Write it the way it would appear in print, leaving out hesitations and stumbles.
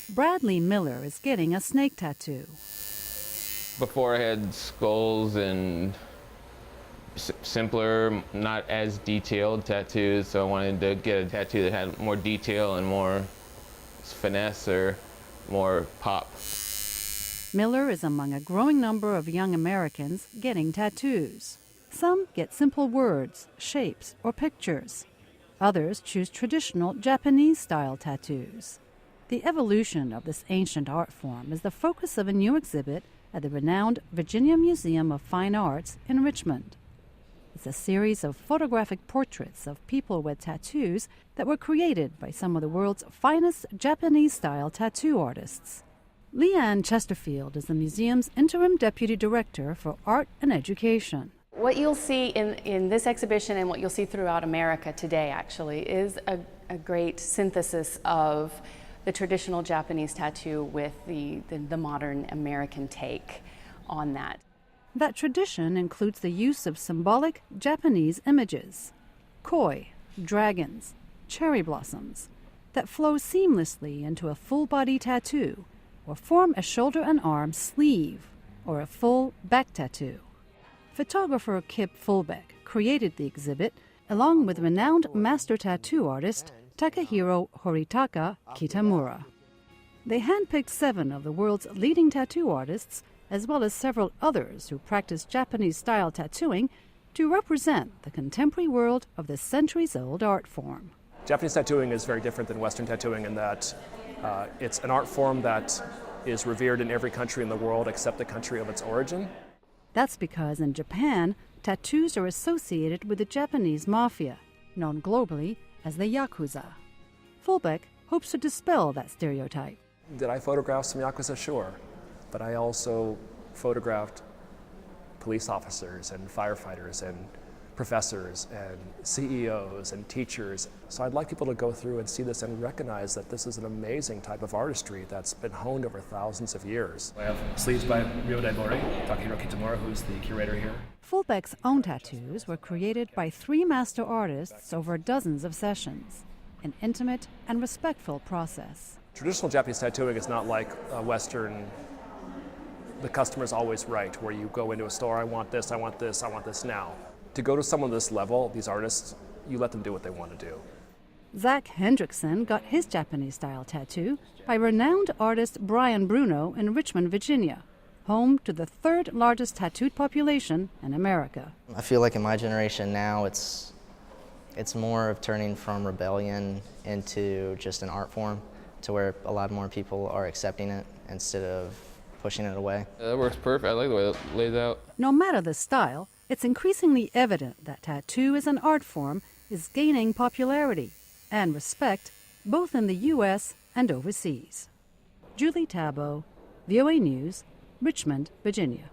Bradley Miller is getting a snake tattoo. Before I had skulls and simpler, not as detailed tattoos, so I wanted to get a tattoo that had more detail and more finesse or more pop. Miller is among a growing number of young Americans getting tattoos. Some get simple words, shapes, or pictures. Others choose traditional Japanese-style tattoos. The evolution of this ancient art form is the focus of a new exhibit at the renowned Virginia Museum of Fine Arts in Richmond. It's a series of photographic portraits of people with tattoos that were created by some of the world's finest Japanese-style tattoo artists. Leanne Chesterfield is the museum's interim deputy director for art and education. What you'll see in this exhibition and what you'll see throughout America today actually is a great synthesis of the traditional Japanese tattoo with the modern American take on that. That tradition includes the use of symbolic Japanese images, koi, dragons, cherry blossoms, that flow seamlessly into a full-body tattoo or form a shoulder and arm sleeve or a full back tattoo. Photographer Kip Fulbeck created the exhibit along with renowned master tattoo artist Takahiro Horitaka Kitamura. They handpicked 7 of the world's leading tattoo artists, as well as several others who practice Japanese-style tattooing, to represent the contemporary world of this centuries-old art form. Japanese tattooing is very different than Western tattooing in that it's an art form that is revered in every country in the world except the country of its origin. That's because in Japan, tattoos are associated with the Japanese mafia, known globally as the Yakuza. Fulbeck hopes to dispel that stereotype. Did I photograph some Yakuza? Sure. But I also photographed police officers and firefighters and professors and CEOs and teachers. So I'd like people to go through and see this and recognize that this is an amazing type of artistry that's been honed over thousands of years. I have sleeves by Ryo Daibori, Takahiro Kitamura, who's the curator here. Fulbeck's own tattoos were created by 3 master artists over dozens of sessions, an intimate and respectful process. Traditional Japanese tattooing is not like Western. The customer's always right, where you go into a store, I want this, I want this, I want this now. To go to someone this level, these artists, you let them do what they want to do. Zach Hendrickson got his Japanese-style tattoo by renowned artist Brian Bruno in Richmond, Virginia, home to the 3rd largest tattooed population in America. I feel like in my generation now, it's more of turning from rebellion into just an art form, to where a lot more people are accepting it instead of pushing it away. That works perfect. I like the way it lays out. No matter the style, it's increasingly evident that tattoo as an art form is gaining popularity and respect both in the U.S. and overseas. Julie Taboh, VOA News, Richmond, Virginia.